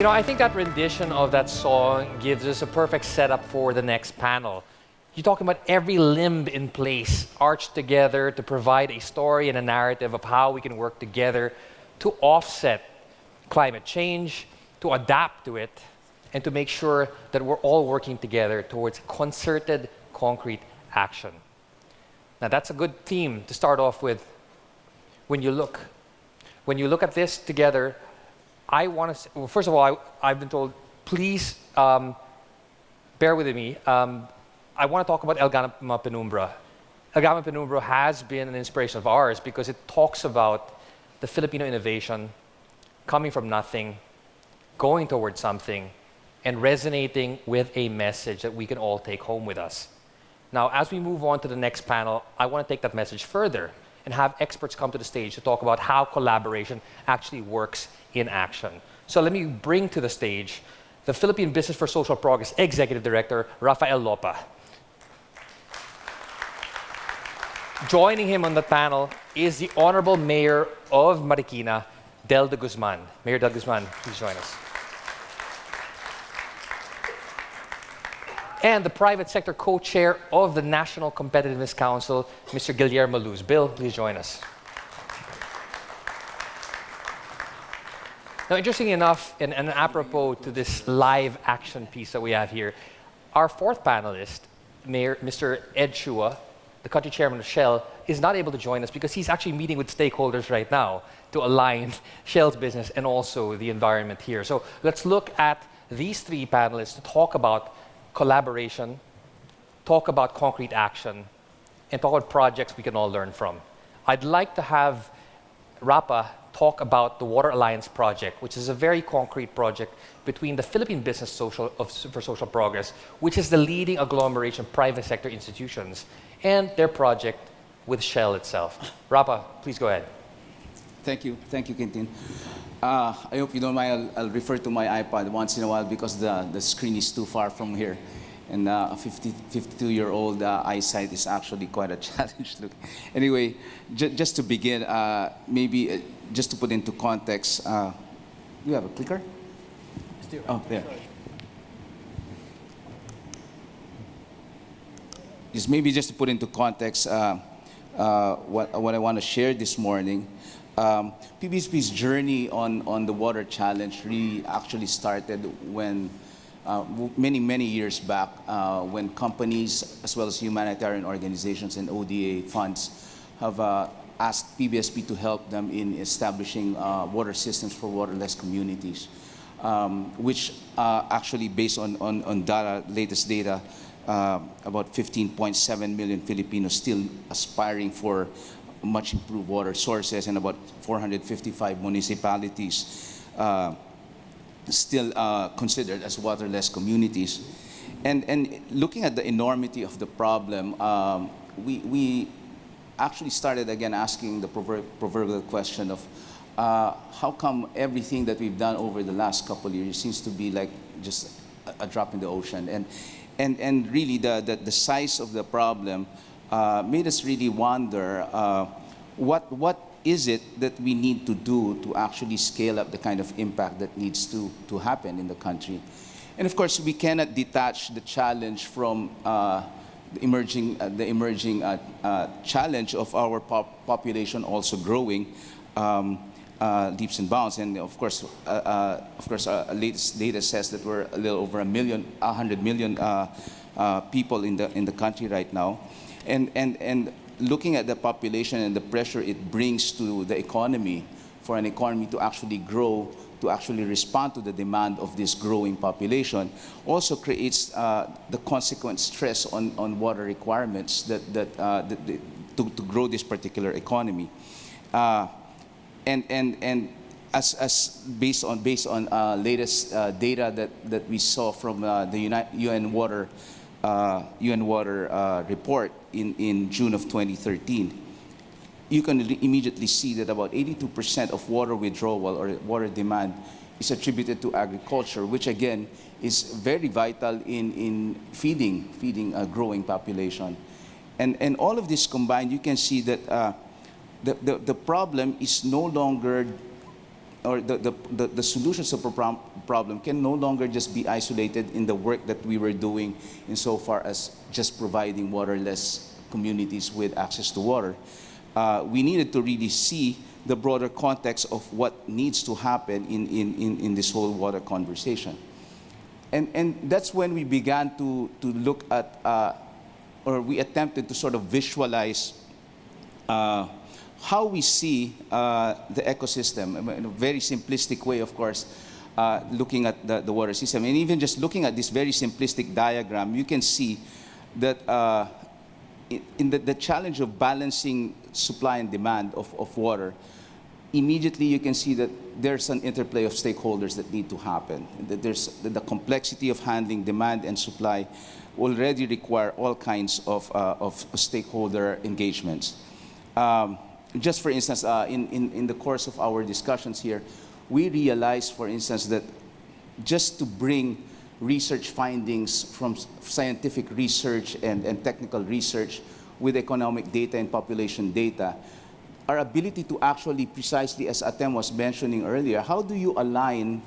I think that rendition of that song gives us a perfect setup for the next panel. You're talking about every limb in place, arched together to provide a story and a narrative of how we can work together to offset climate change, to adapt to it, and to make sure that we're all working together towards concerted, concrete action. Now that's a good theme to start off with. When you look at this together, I want to, well, first of all, I've been told, please bear with me. I want to talk about El Gama Penumbra. El Gama Penumbra has been an inspiration of ours because it talks about the Filipino innovation coming from nothing, going towards something, and resonating with a message that we can all take home with us. Now, as we move on to the next panel, I want to take that message further and have experts come to the stage to talk about how collaboration actually works in action. So let me bring to the stage the Philippine Business for Social Progress Executive Director, Rafael Lopa. Joining him on the panel is the Honorable Mayor of Marikina, Del de Guzman. Mayor Del Guzman, please join us. And the private sector co-chair of the National Competitiveness Council, Mr. Guillermo Luz. Bill, please join us. Now, interestingly enough, and apropos to this live action piece that we have here, our fourth panelist, Mr. Ed Chua, the country chairman of Shell, is not able to join us because he's actually meeting with stakeholders right now to align Shell's business and also the environment here. So let's look at these three panelists to talk about collaboration, talk about concrete action, and talk about projects we can all learn from. I'd like to have Rapa talk about the Water Alliance project, which is a very concrete project between the Philippine Business for Social Progress, which is the leading agglomeration of private sector institutions, and their project with Shell itself. Rapa, please go ahead. Thank you, Quintin. I hope you don't mind, I'll refer to my iPad once in a while because the screen is too far from here. And a 52-year-old eyesight is actually quite a challenge. Look. Anyway, just to begin, maybe just to put into context, you have a clicker? Oh, there. Just to put into context what I want to share this morning. PBSP's journey on the water challenge really actually started when many years back when companies as well as humanitarian organizations and ODA funds have asked PBSP to help them in establishing water systems for waterless communities, which actually based on data, latest data, about 15.7 million Filipinos still aspiring for much improved water sources, and about 455 municipalities still considered as waterless communities. And looking at the enormity of the problem, we actually started again asking the proverbial question of how come everything that we've done over the last couple of years seems to be like just a drop in the ocean. And really the size of the problem made us really wonder what is it that we need to do to actually scale up the kind of impact that needs to happen in the country. And of course, we cannot detach the challenge from the emerging challenge of our population also growing leaps and bounds. And of course, latest data says that we're a little over 100 million people in the country right now. And looking at the population and the pressure it brings to the economy, for an economy to actually grow, to actually respond to the demand of this growing population, also creates the consequent stress on water requirements to grow this particular economy. And as based on latest data that we saw from the UN Water report in June of 2013, you can immediately see that about 82% of water withdrawal or water demand is attributed to agriculture, which again is very vital in feeding a growing population. And all of this combined, you can see that the problem is no longer or the solutions to the problem can no longer just be isolated in the work that we were doing insofar as just providing waterless communities with access to water. We needed to really see the broader context of what needs to happen in this whole water conversation. And that's when we began to look at, or we attempted to sort of visualize how we see the ecosystem in a very simplistic way, of course, looking at the water system. And even just looking at this very simplistic diagram, you can see that in the challenge of balancing supply and demand of water, immediately you can see that there's an interplay of stakeholders that need to happen. That there's the complexity of handling demand and supply already require all kinds of stakeholder engagements. Just for instance, in the course of our discussions here, we realized, for instance, that just to bring research findings from scientific research and technical research with economic data and population data, our ability to actually precisely, as Atem was mentioning earlier, how do you align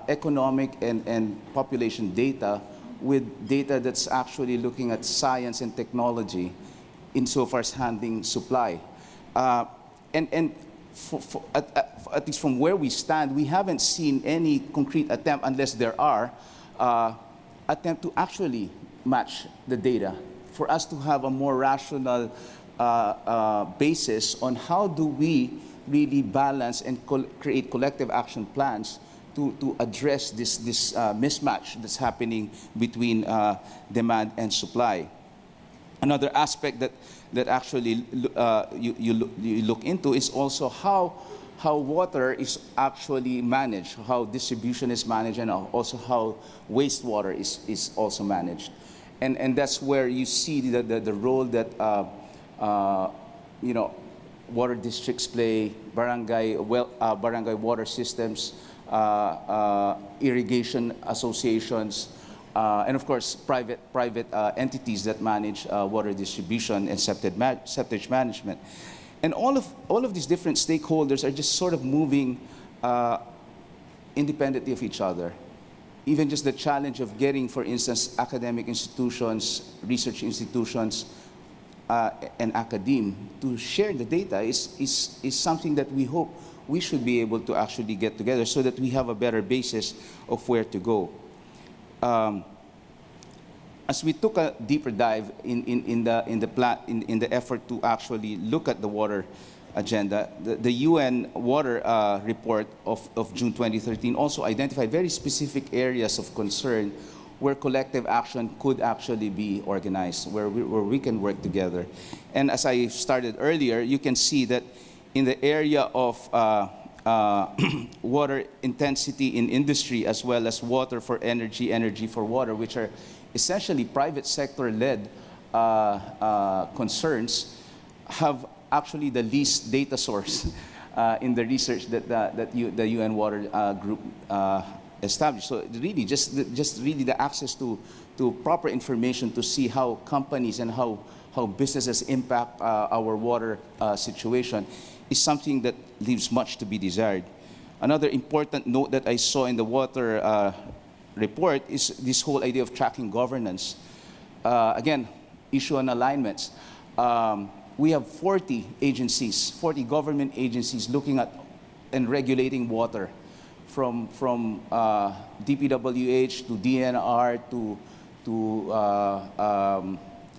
economic and population data with data that's actually looking at science and technology insofar as handling supply? And at least from where we stand, we haven't seen any concrete attempt, unless there are, attempt to actually match the data for us to have a more rational basis on how do we really balance and create collective action plans to address this mismatch that's happening between demand and supply. Another aspect that actually you look into is also how water is actually managed, how distribution is managed, and also how wastewater is also managed. And that's where you see the role that water districts play, barangay water systems, irrigation associations, and of course private entities that manage water distribution and septage management. And all of these different stakeholders are just sort of moving independently of each other. Even just the challenge of getting, for instance, academic institutions, research institutions, and academe to share the data is something that we hope we should be able to actually get together so that we have a better basis of where to go. As we took a deeper dive in the effort to actually look at the water agenda, the UN Water Report of June 2013 also identified very specific areas of concern where collective action could actually be organized, where we can work together. And as I started earlier, you can see that in the area of water intensity in industry, as well as water for energy, energy for water, which are essentially private sector-led concerns, have actually the least data source in the research that the UN Water Group established. So really, just really the access to proper information to see how companies and how businesses impact our water situation is something that leaves much to be desired. Another important note that I saw in the water report is this whole idea of tracking governance. Again, issue on alignments. We have 40 agencies, 40 government agencies looking at and regulating water, from DPWH to DNR to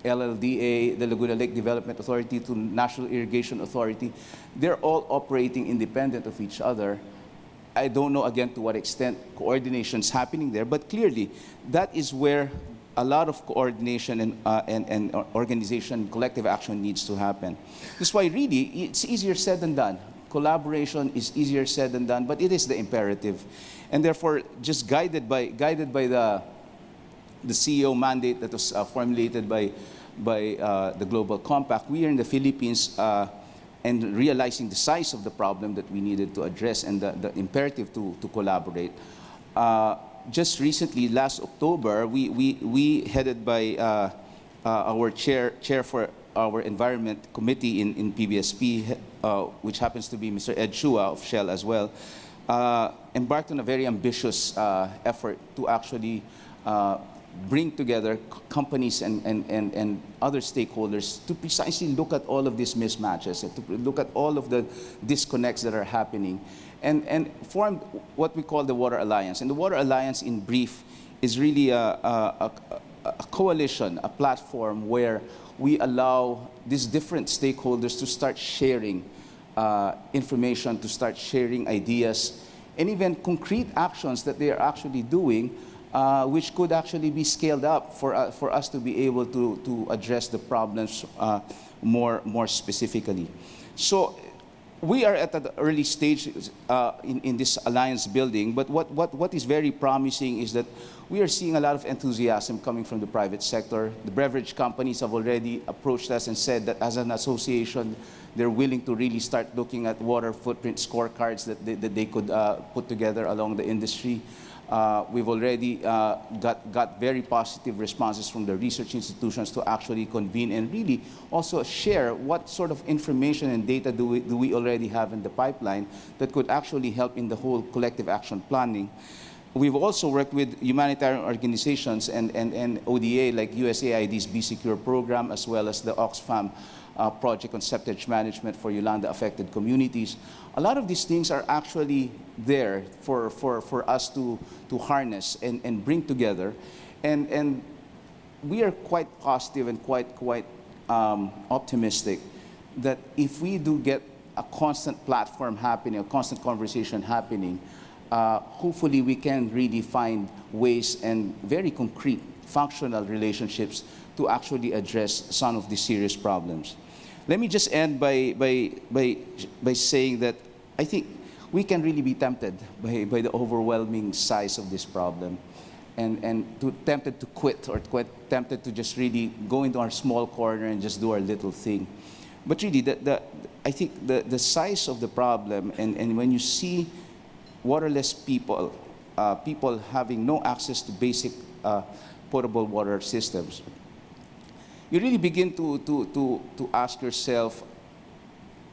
LLDA, the Laguna Lake Development Authority, to National Irrigation Authority. They're all operating independent of each other. I don't know, again, to what extent coordination is happening there, but clearly that is where a lot of coordination and organization, collective action needs to happen. That's why really it's easier said than done. Collaboration is easier said than done, but it is the imperative. And therefore, just guided by the CEO mandate that was formulated by the Global Compact, we are in the Philippines and realizing the size of the problem that we needed to address and the imperative to collaborate. Just recently, last October, we headed by our chair for our environment committee in PBSP, which happens to be Mr. Ed Chua of Shell as well, embarked on a very ambitious effort to actually bring together companies and other stakeholders to precisely look at all of these mismatches and to look at all of the disconnects that are happening and formed what we call the Water Alliance. And the Water Alliance, in brief, is really a coalition, a platform where we allow these different stakeholders to start sharing information, to start sharing ideas, and even concrete actions that they are actually doing, which could actually be scaled up for us to be able to address the problems more specifically. So we are at the early stage in this alliance building, but what is very promising is that we are seeing a lot of enthusiasm coming from the private sector. The beverage companies have already approached us and said that as an association, they're willing to really start looking at water footprint scorecards that they could put together along the industry. We've already got very positive responses from the research institutions to actually convene and really also share what sort of information and data do we already have in the pipeline that could actually help in the whole collective action planning. We've also worked with humanitarian organizations and ODA like USAID's Be Secure program, as well as the Oxfam project on septage management for Yolanda-affected communities. A lot of these things are actually there for us to harness and bring together. And we are quite positive and quite optimistic that if we do get a constant platform happening, a constant conversation happening, hopefully we can really find ways and very concrete functional relationships to actually address some of these serious problems. Let me just end by saying that I think we can really be tempted by the overwhelming size of this problem and tempted to quit or tempted to just really go into our small corner and just do our little thing. But really, I think the size of the problem and when you see waterless people, people having no access to basic potable water systems, you really begin to ask yourself,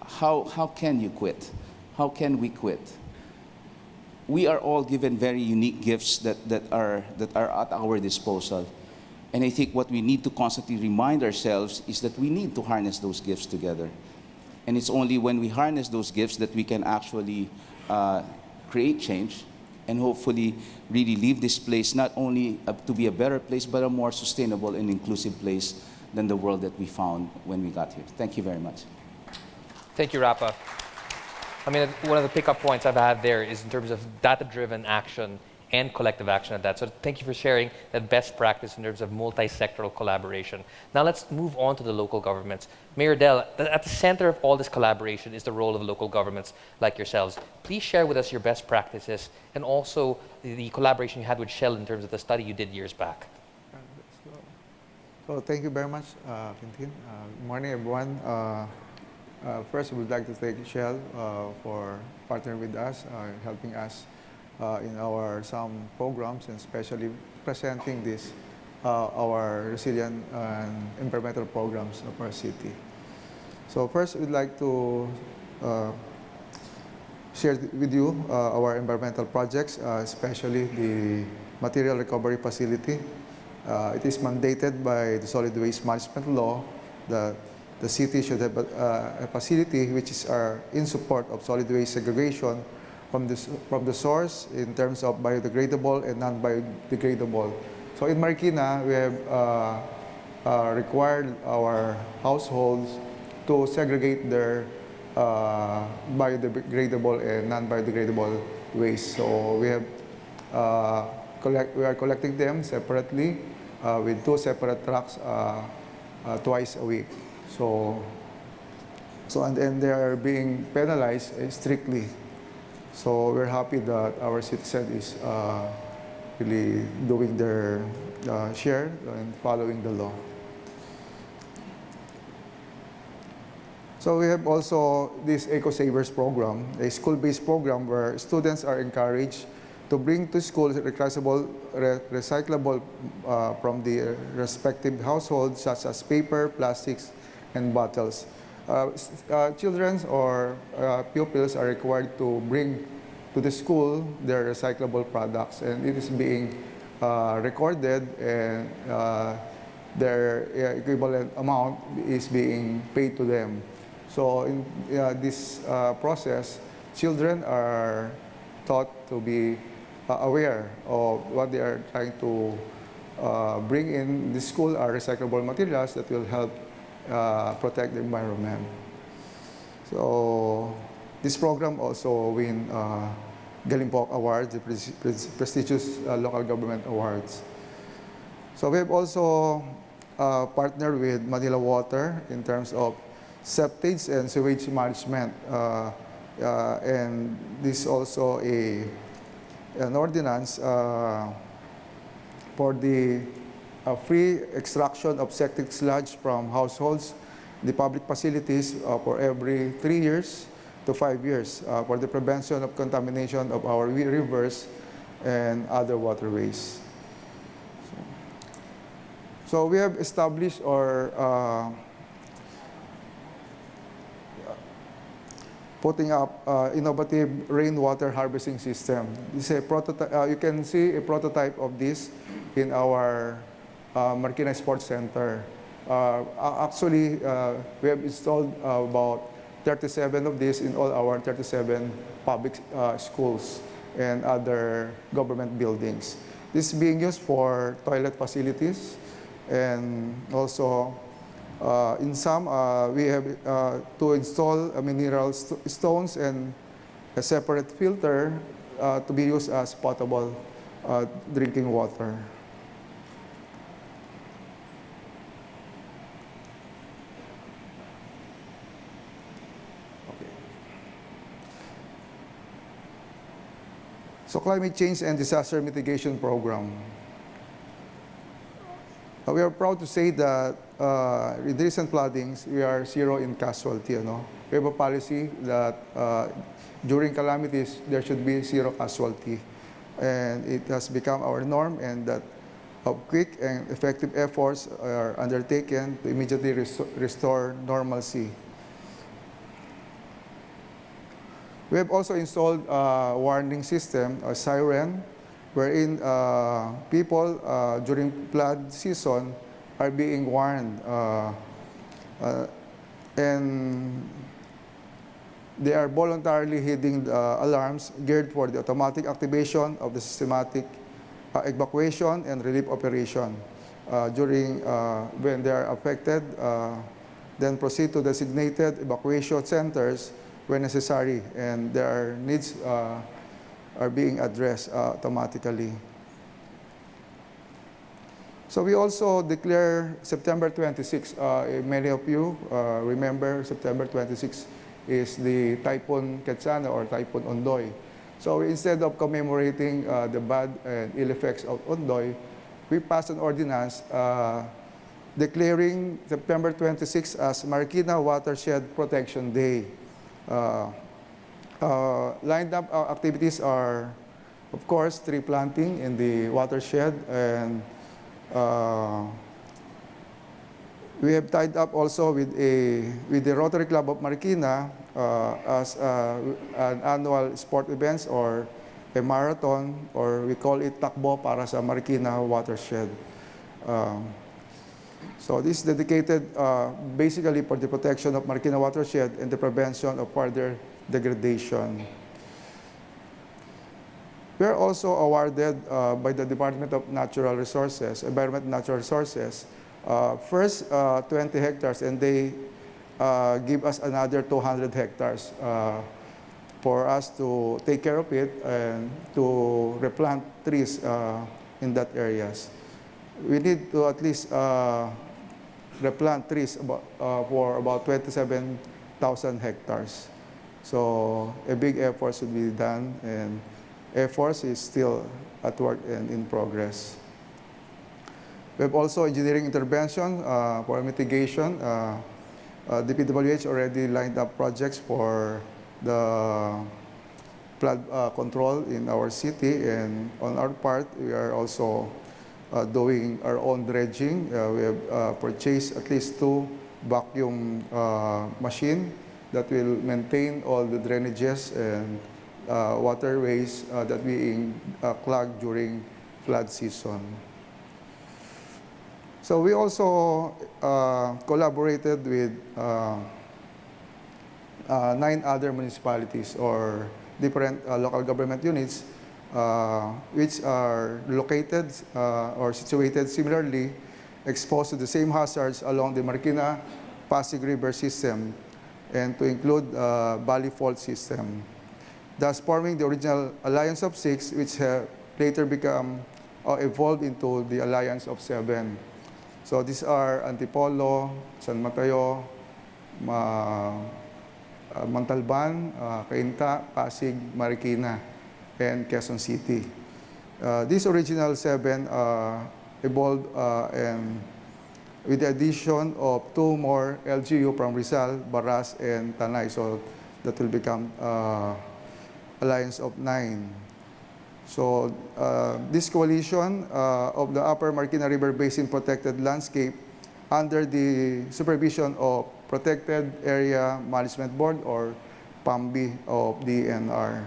how can you quit? How can we quit? We are all given very unique gifts that are at our disposal. And I think what we need to constantly remind ourselves is that we need to harness those gifts together. And it's only when we harness those gifts that we can actually create change and hopefully really leave this place not only to be a better place, but a more sustainable and inclusive place than the world that we found when we got here. Thank you very much. Thank you, Rapa. I mean, one of the pickup points I've had there is in terms of data-driven action and collective action at that. So thank you for sharing that best practice in terms of multi-sectoral collaboration. Now let's move on to the local governments. Mayor Del, at the center of all this collaboration is the role of local governments like yourselves. Please share with us your best practices and also the collaboration you had with Shell in terms of the study you did years back. So thank you very much, Quintin. Good morning, everyone. First, we would like to thank Shell for partnering with us, helping us in some programs, and especially presenting this our resilient and environmental programs of our city. So first, we'd like to share with you our environmental projects, especially the material recovery facility. It is mandated by the Solid Waste Management Law that the city should have a facility which is in support of solid waste segregation from the source in terms of biodegradable and non-biodegradable. So in Marikina, we have required our households to segregate their biodegradable and non-biodegradable waste. So we have we are collecting them separately with 2 separate trucks twice a week. And then they are being penalized strictly. So we're happy that our citizen is really doing their share and following the law. So we have also this Eco Savers program, a school-based program where students are encouraged to bring to school recyclable from the respective households, such as paper, plastics, and bottles. Children or pupils are required to bring to the school their recyclable products, and it is being recorded, and their equivalent amount is being paid to them. So in this process, children are taught to be aware of what they are trying to bring in the school are recyclable materials that will help protect the environment. So this program also win Galimpok Awards, the prestigious local government awards. So we have also partnered with Manila Water in terms of septage and sewage management. And this also an ordinance for the free extraction of septic sludge from households, the public facilities for every 3 years to 5 years for the prevention of contamination of our rivers and other waterways. So we have established or putting up innovative rainwater harvesting system. This is a prototype. You can see a prototype of this in our Marikina Sports Center. Actually, we have installed about 37 of these in all our 37 public schools and other government buildings. This is being used for toilet facilities, and also in some, we have to install mineral stones and a separate filter to be used as potable drinking water. Okay. So climate change and disaster mitigation program. We are proud to say that with recent floodings, we are zero in casualty. We have a policy that during calamities, there should be zero casualty. And it has become our norm, and that quick and effective efforts are undertaken to immediately restore normalcy. We have also installed a warning system, a siren, wherein people during flood season are being warned, and they are voluntarily heeding the alarms geared for the automatic activation of the systematic evacuation and relief operation during when they are affected, then proceed to designated evacuation centers when necessary, and their needs are being addressed automatically. So we also declare September 26. Many of you remember September 26 is the Typhoon Quetzana or Typhoon Ondoy. So instead of commemorating the bad and ill effects of Ondoy, we passed an ordinance declaring September 26 as Marikina Watershed Protection Day. Lined up activities are, of course, tree planting in the watershed, and we have tied up also with the Rotary Club of Marikina as an annual sport events or a marathon, or we call it Takbo para sa Marikina Watershed. So this is dedicated basically for the protection of Marikina Watershed and the prevention of further degradation. We are also awarded by the Department of Natural Resources, Environment and Natural Resources, first 20 hectares, and they give us another 200 hectares for us to take care of it and to replant trees in that areas. We need to at least replant trees for about 27,000 hectares. So a big effort should be done, and efforts is still at work and in progress. We have also engineering intervention for mitigation. The PWH already lined up projects for the flood control in our city, and on our part, we are also doing our own dredging. We have purchased at least 2 vacuum machines that will maintain all the drainages and waterways that being clogged during flood season. So we also collaborated with 9 other municipalities or different local government units which are located or situated similarly exposed to the same hazards along the Marikina-Pasig River system and to include Valley Fault system, thus forming the original Alliance of 6, which have later become evolved into the Alliance of 7. So these are Antipolo, San Mateo, Montalban, Cainta, Pasig, Marikina, and Quezon City. These original 7 evolved and with the addition of 2 more LGU from Rizal, Baras, and Tanay. So that will become Alliance of 9. So this coalition of the Upper Marikina River Basin Protected Landscape under the supervision of Protected Area Management Board or PAMB of DNR.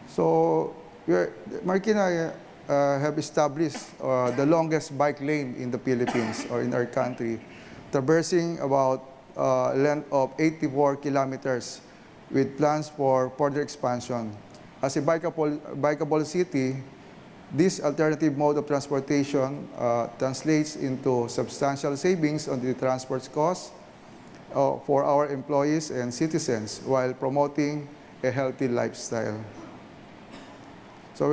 So Marikina have established the longest bike lane in the Philippines or in our country, traversing about a length of 84 kilometers with plans for further expansion. As a bikeable city, this alternative mode of transportation translates into substantial savings on the transport costs for our employees and citizens while promoting a healthy lifestyle. So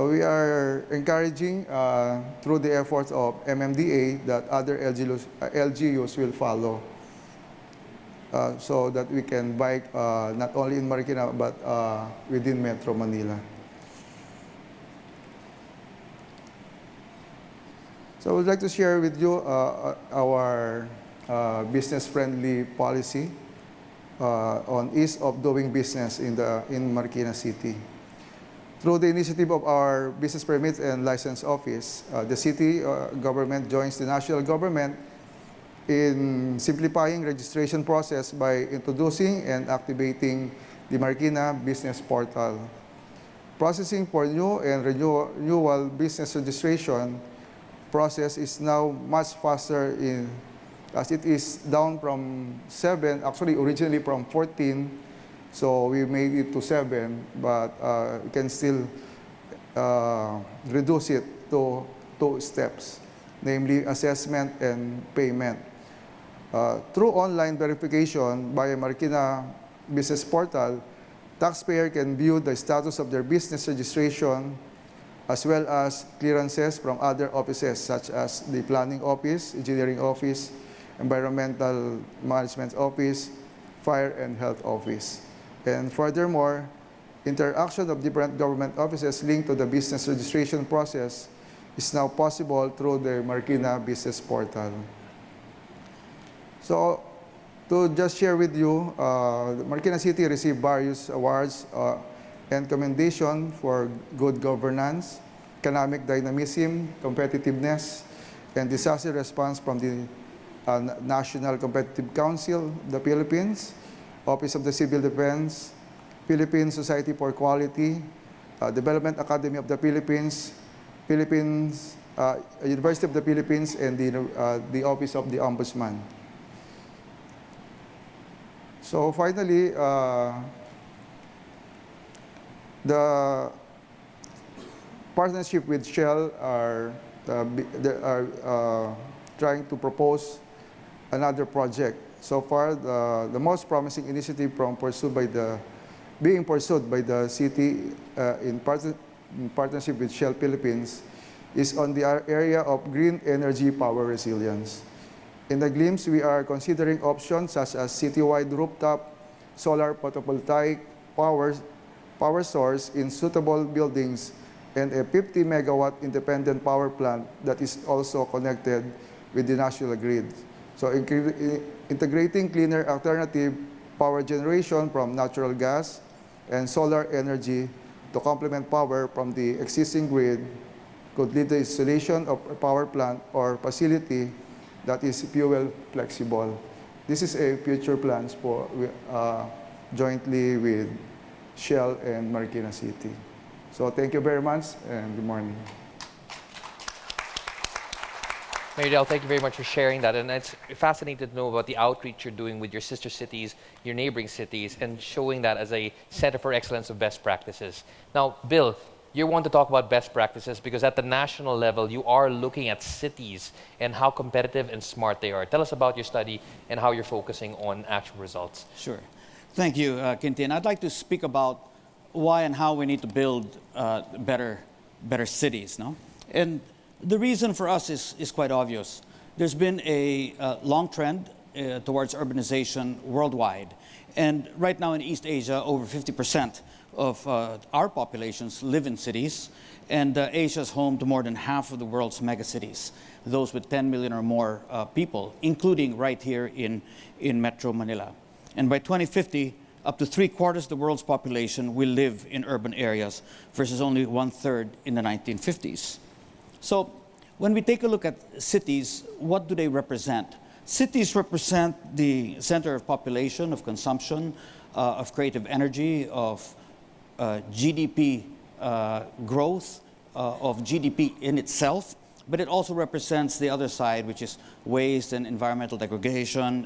we are encouraging through the efforts of MMDA that other LGUs will follow so that we can bike not only in Marikina but within Metro Manila. So I would like to share with you our business-friendly policy on ease of doing business in Marikina City. Through the initiative of our Business Permits and License Office, the city government joins the national government in simplifying registration process by introducing and activating the Marikina Business Portal. Processing for new and renewal business registration process is now much faster as it is down from 7, actually originally from 14, so we made it to 7, but we can still reduce it to 2 steps, namely assessment and payment. Through online verification by a Marikina Business Portal, taxpayer can view the status of their business registration as well as clearances from other offices such as the Planning Office, Engineering Office, Environmental Management Office, Fire and Health Office. And furthermore, interaction of different government offices linked to the business registration process is now possible through the Marikina Business Portal. So, to just share with you, Marikina City received various awards and commendation for good governance, economic dynamism, competitiveness, and disaster response from the National Competitive Council, the Philippines, Office of the Civil Defense, Philippine Society for Quality, Development Academy of the Philippines, University of the Philippines, and the Office of the Ombudsman. So finally, the partnership with Shell are trying to propose another project. So far, the most promising initiative being pursued by the city in partnership with Shell Philippines is on the area of green energy power resilience. In the glimpse, we are considering options such as citywide rooftop solar photovoltaic power source in suitable buildings and a 50 megawatt independent power plant that is also connected with the national grid. So integrating cleaner alternative power generation from natural gas and solar energy to complement power from the existing grid could lead to installation of a power plant or facility that is fuel flexible. This is a future plans for jointly with Shell and Marikina City. So thank you very much and good morning. Mayor Del, thank you very much for sharing that. And it's fascinating to know about the outreach you're doing with your sister cities, your neighboring cities, and showing that as a center for excellence of best practices. Now, Bill, you want to talk about best practices because at the national level, you are looking at cities and how competitive and smart they are. Tell us about your study and how you're focusing on actual results. Sure. Thank you, Quintin. I'd like to speak about why and how we need to build better cities. No? And the reason for us is quite obvious. There's been a long trend towards urbanization worldwide. And right now in East Asia, over 50% of our populations live in cities. And Asia is home to more than half of the world's megacities, those with 10 million or more people, including right here in Metro Manila. And by 2050, up to 3/4 of the world's population will live in urban areas versus only 1/3 in the 1950s. So when we take a look at cities, what do they represent? Cities represent the center of population, of consumption, of creative energy, of GDP growth, of GDP in itself, but it also represents the other side, which is waste and environmental degradation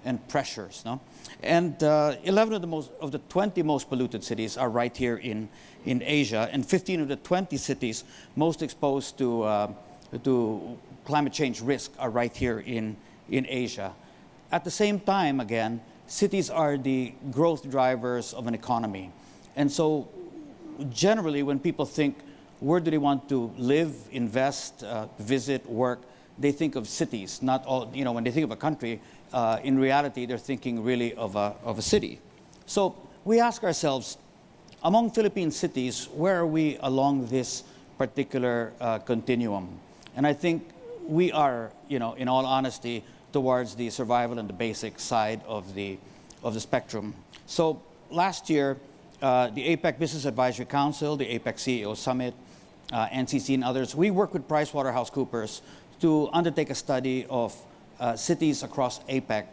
and pressures. No? And 11 of the 20 most polluted cities are right here in Asia, and 15 of the 20 cities most exposed to climate change risk are right here in Asia. At the same time, again, cities are the growth drivers of an economy. And so generally when people think, where do they want to live, invest, visit, work, they think of cities. Not all, when they think of a country, in reality, they're thinking really of a city. So we ask ourselves, among Philippine cities, where are we along this particular continuum? And I think we are, in all honesty, towards the survival and the basic side of the spectrum. So last year, the APEC Business Advisory Council, the APEC CEO Summit, NCC and others, we worked with PricewaterhouseCoopers to undertake a study of cities across APEC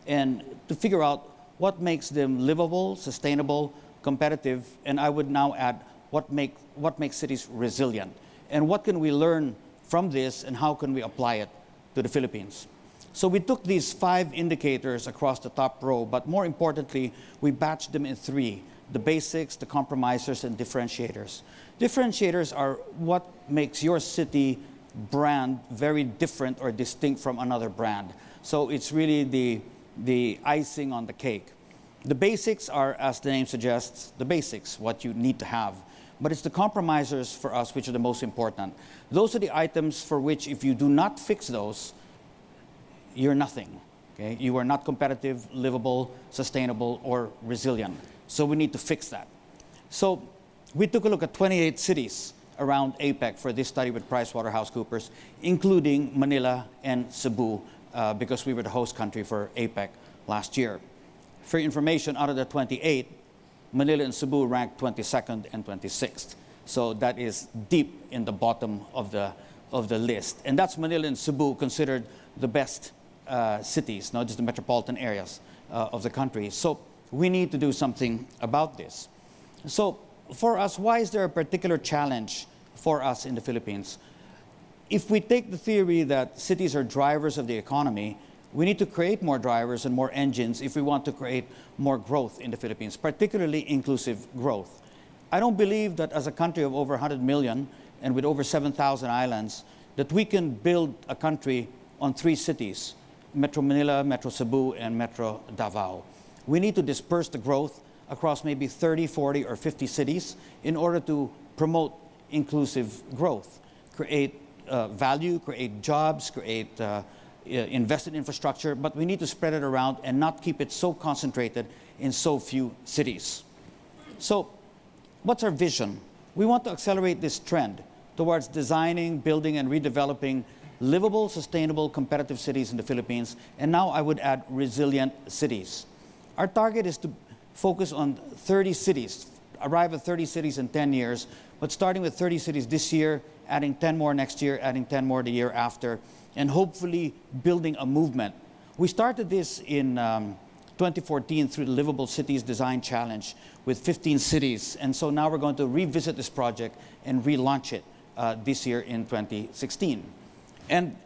and to figure out what makes them livable, sustainable, competitive, and I would now add what makes cities resilient. And what can we learn from this and how can we apply it to the Philippines? So we took these 5 indicators across the top row, but more importantly, we batched them in 3, the basics, the compromisers, and differentiators. Differentiators are what makes your city brand very different or distinct from another brand. So it's really the icing on the cake. The basics are, as the name suggests, the basics, what you need to have. But it's the compromisers for us which are the most important. Those are the items for which if you do not fix those, you're nothing. Okay? You are not competitive, livable, sustainable, or resilient. So we need to fix that. So we took a look at 28 cities around APEC for this study with PricewaterhouseCoopers, including Manila and Cebu, because we were the host country for APEC last year. For information, out of the 28, Manila and Cebu ranked 22nd and 26th. So that is deep in the bottom of the list. And that's Manila and Cebu considered the best cities, not just the metropolitan areas of the country. So we need to do something about this. So for us, why is there a particular challenge for us in the Philippines? If we take the theory that cities are drivers of the economy, we need to create more drivers and more engines if we want to create more growth in the Philippines, particularly inclusive growth. I don't believe that as a country of over 100 million and with over 7,000 islands, that we can build a country on 3 cities, Metro Manila, Metro Cebu, and Metro Davao. We need to disperse the growth across maybe 30, 40, or 50 cities in order to promote inclusive growth, create value, create jobs, create invest in infrastructure, but we need to spread it around and not keep it so concentrated in so few cities. So what's our vision? We want to accelerate this trend towards designing, building, and redeveloping livable, sustainable, competitive cities in the Philippines, and now I would add resilient cities. Our target is to focus on 30 cities arrive at 30 cities in 10 years, but starting with 30 cities this year, adding 10 more next year, adding 10 more the year after, and hopefully building a movement. We started this in 2014 through the Livable Cities Design Challenge with 15 cities, and so now we're going to revisit this project and relaunch it this year in 2016. And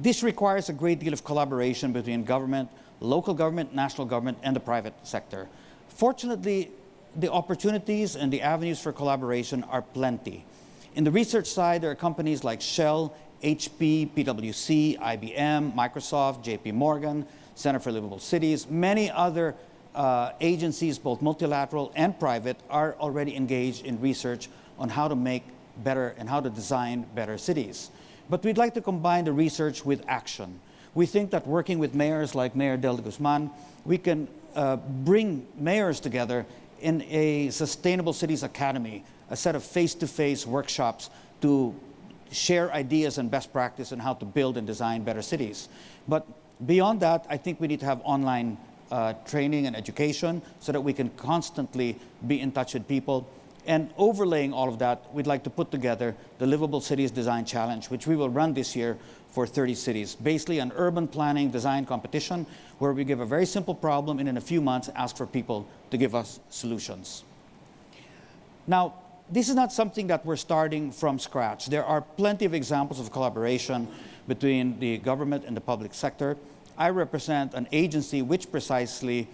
this requires a great deal of collaboration between government, local government, national government, and the private sector. Fortunately, the opportunities and the avenues for collaboration are plenty. In the research side, there are companies like Shell, HP, PwC, IBM, Microsoft, JP Morgan, Center for Livable Cities. Many other agencies, both multilateral and private, are already engaged in research on how to make better and how to design better cities. But we'd like to combine the research with action. We think that working with mayors like Mayor Del Guzman, we can bring mayors together in a Sustainable Cities Academy, a set of face-to-face workshops to share ideas and best practice on how to build and design better cities. But beyond that, I think we need to have online training and education so that we can constantly be in touch with people. And overlaying all of that, we'd like to put together the Livable Cities Design Challenge, which we will run this year for 30 cities. Basically an urban planning design competition where we give a very simple problem and in a few months ask for people to give us solutions. Now, this is not something that we're starting from scratch. There are plenty of examples of collaboration between the government and the public sector. I represent an agency which precisely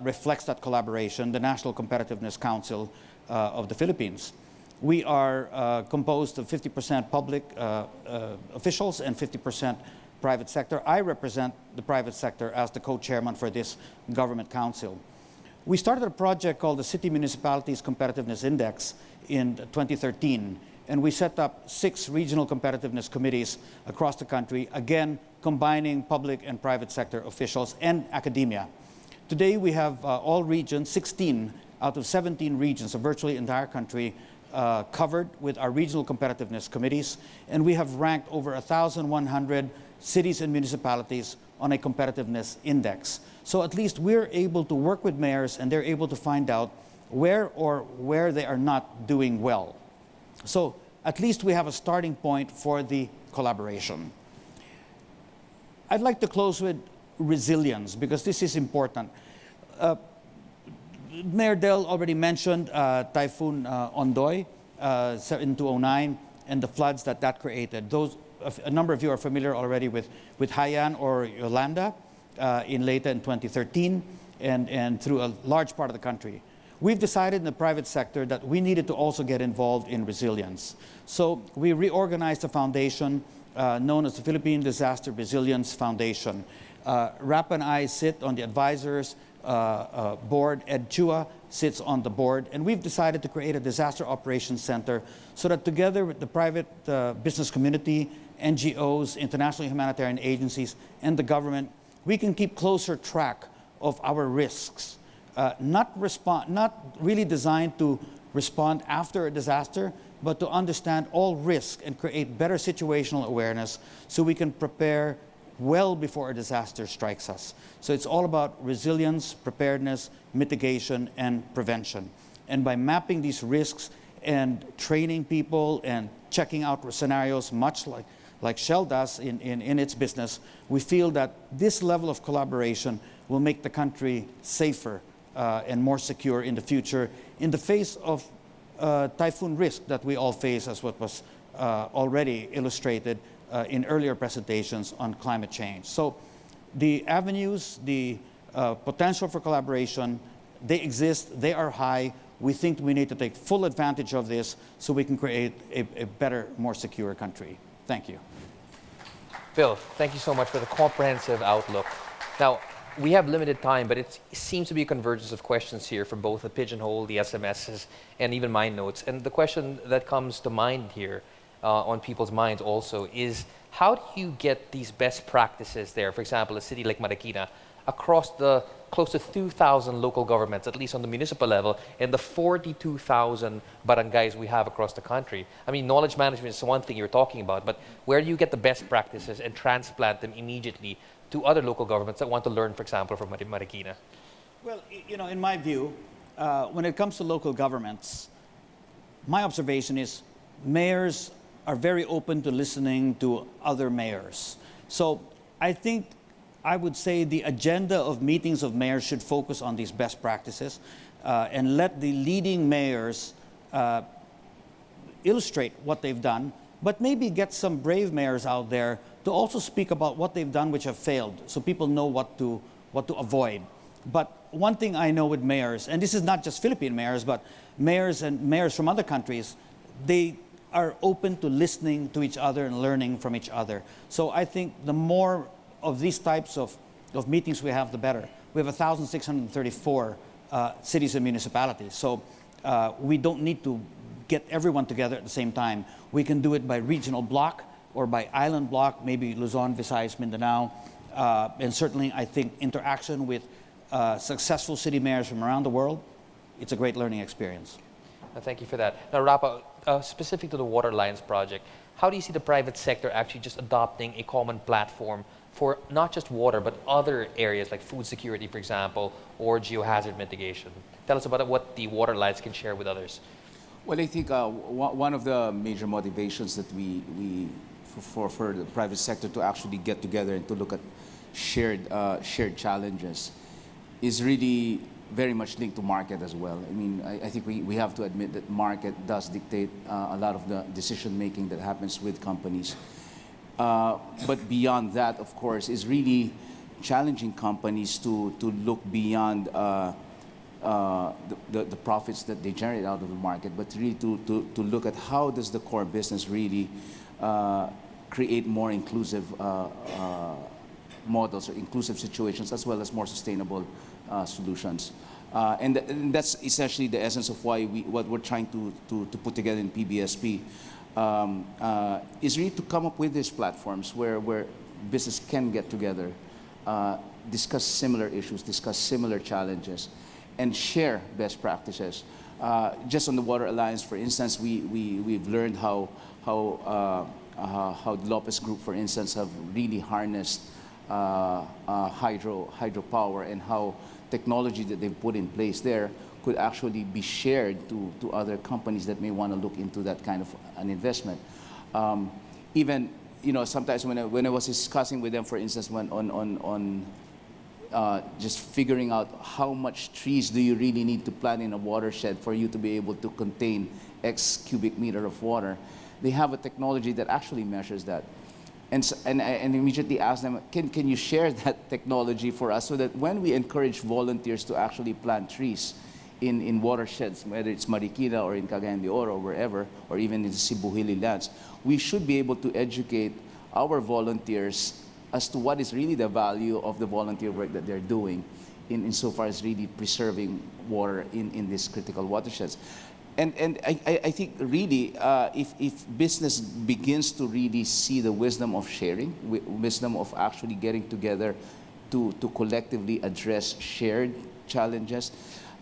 reflects that collaboration, the National Competitiveness Council of the Philippines. We are composed of 50% public officials and 50% private sector. I represent the private sector as the co-chairman for this government council. We started a project called the City Municipalities Competitiveness Index in 2013, and we set up 6 regional competitiveness committees across the country, again, combining public and private sector officials and academia. Today, we have all regions, 16 out of 17 regions of virtually the entire country covered with our regional competitiveness committees, and we have ranked over 1,100 cities and municipalities on a competitiveness index. So at least we're able to work with mayors and they're able to find out where they are not doing well. So at least we have a starting point for the collaboration. I'd like to close with resilience because this is important. Mayor Del already mentioned Typhoon Ondoy in 2009 and the floods that created. A number of you are familiar already with Haiyan or Yolanda in 2013 and through a large part of the country. We've decided in the private sector that we needed to also get involved in resilience. So we reorganized a foundation known as the Philippine Disaster Resilience Foundation. Rap and I sit on the advisors board. Ed Chua sits on the board. And we've decided to create a disaster operations center so that together with the private business community, NGOs, international humanitarian agencies, and the government, we can keep closer track of our risks. Not really designed to respond after a disaster, but to understand all risk and create better situational awareness so we can prepare well before a disaster strikes us. So it's all about resilience, preparedness, mitigation, and prevention. And by mapping these risks and training people and checking out scenarios, much like Shell does in its business, we feel that this level of collaboration will make the country safer and more secure in the future in the face of typhoon risk that we all face, as what was already illustrated in earlier presentations on climate change. So the avenues, the potential for collaboration, they exist, they are high. We think we need to take full advantage of this so we can create a better, more secure country. Thank you. Phil, thank you so much for the comprehensive outlook. Now, we have limited time, but it seems to be a convergence of questions here from both the Pigeonhole, the SMSs, and even my notes. And the question that comes to mind here on people's minds also is, how do you get these best practices there, for example, a city like Marikina, across the close to 2,000 local governments, at least on the municipal level, and the 42,000 barangays we have across the country? I mean, knowledge management is one thing you're talking about, but where do you get the best practices and transplant them immediately to other local governments that want to learn, for example, from Marikina? Well, you know, in my view, when it comes to local governments, my observation is mayors are very open to listening to other mayors. So I think I would say the agenda of meetings of mayors should focus on these best practices and let the leading mayors illustrate what they've done, but maybe get some brave mayors out there to also speak about what they've done which have failed, so people know what to avoid. But one thing I know with mayors, and this is not just Philippine mayors, but mayors and mayors from other countries, they are open to listening to each other and learning from each other. So I think the more of these types of meetings we have, the better. We have 1,634 cities and municipalities. So we don't need to get everyone together at the same time. We can do it by regional block or by island block, maybe Luzon, Visayas, Mindanao. And certainly I think interaction with successful city mayors from around the world, it's a great learning experience. Thank you for that. Now, Rapa, specific to the Water Alliance project, how do you see the private sector actually just adopting a common platform for not just water, but other areas like food security, for example, or geohazard mitigation? Tell us about what the Water Alliance can share with others. Well, I think one of the major motivations that for the private sector to actually get together and to look at shared challenges is really very much linked to market as well. I mean, I think we have to admit that market does dictate a lot of the decision making that happens with companies. But beyond that, of course, is really challenging companies to look beyond the profits that they generate out of the market, but really to look at how does the core business really create more inclusive models or inclusive situations, as well as more sustainable solutions. And that's essentially the essence of what we're trying to put together in PBSP, is really to come up with these platforms where business can get together, discuss similar issues, discuss similar challenges, and share best practices. Just on the Water Alliance, for instance, we've learned how the Lopez Group, for instance, have really harnessed hydropower, and how technology that they've put in place there could actually be shared to other companies that may want to look into that kind of an investment. Even, sometimes when I was discussing with them, for instance, on just figuring out how much trees do you really need to plant in a watershed for you to be able to contain X cubic meter of water, they have a technology that actually measures that. And immediately asked them, can you share that technology for us, so that when we encourage volunteers to actually plant trees in watersheds, whether it's Marikina or in Cagayan de Oro or wherever, or even in the Cebu lands, we should be able to educate our volunteers as to what is really the value of the volunteer work that they're doing insofar as really preserving water in these critical watersheds. And I think really, if business begins to really see the wisdom of sharing, wisdom of actually getting together to collectively address shared challenges,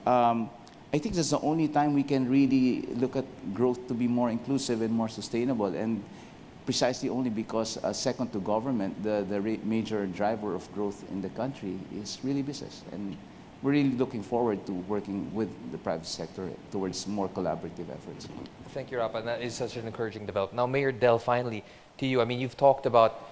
I think that's the only time we can really look at growth to be more inclusive and more sustainable. And precisely only because, second to government, the major driver of growth in the country is really business. And we're really looking forward to working with the private sector towards more collaborative efforts. Thank you, Rapa. And that is such an encouraging development. Now, Mayor Del, finally, to you. I mean, you've talked about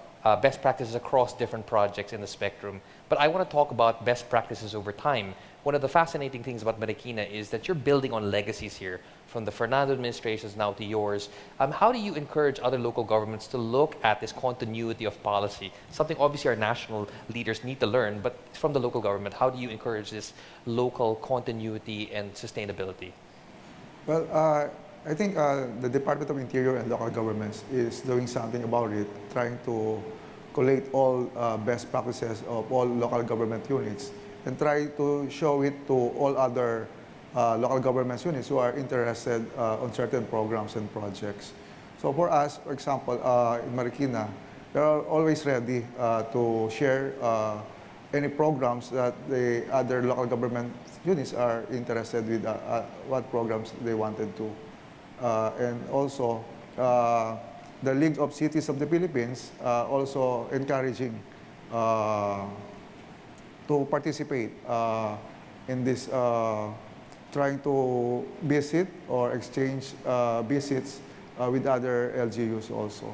best practices across different projects in the spectrum, but I want to talk about best practices over time. One of the fascinating things about Marikina is that you're building on legacies here, from the Fernando administrations now to yours. How do you encourage other local governments to look at this continuity of policy? Something obviously our national leaders need to learn, but from the local government, how do you encourage this local continuity and sustainability? Well, I think the Department of Interior and local governments is doing something about it, trying to collate all best practices of all local government units and try to show it to all other local government units who are interested on certain programs and projects. So for us, for example, in Marikina, we are always ready to share any programs that the other local government units are interested with, what programs they wanted to. And also, the League of Cities of the Philippines also encouraging to participate in this trying to visit or exchange visits with other LGUs also.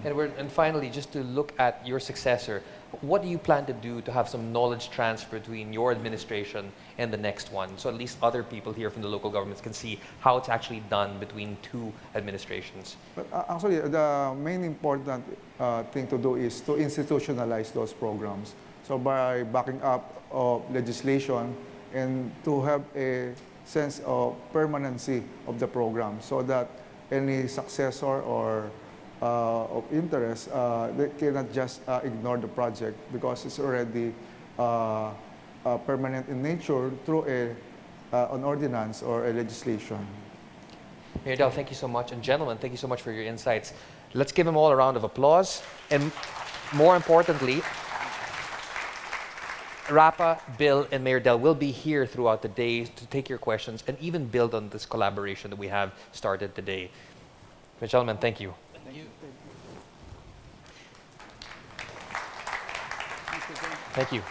And finally, just to look at your successor, what do you plan to do to have some knowledge transfer between your administration and the next one, so at least other people here from the local governments can see how it's actually done between two administrations? But actually, the main important thing to do is to institutionalize those programs. So by backing up of legislation and to have a sense of permanency of the program so that any successor or of interest, they cannot just ignore the project because it's already permanent in nature through an ordinance or a legislation. Mayor Del, thank you so much. And gentlemen, thank you so much for your insights. Let's give them all a round of applause. And more importantly, Rapa, Bill, and Mayor Del will be here throughout the day to take your questions and even build on this collaboration that we have started today. But gentlemen, thank you. Thank you. Thank you.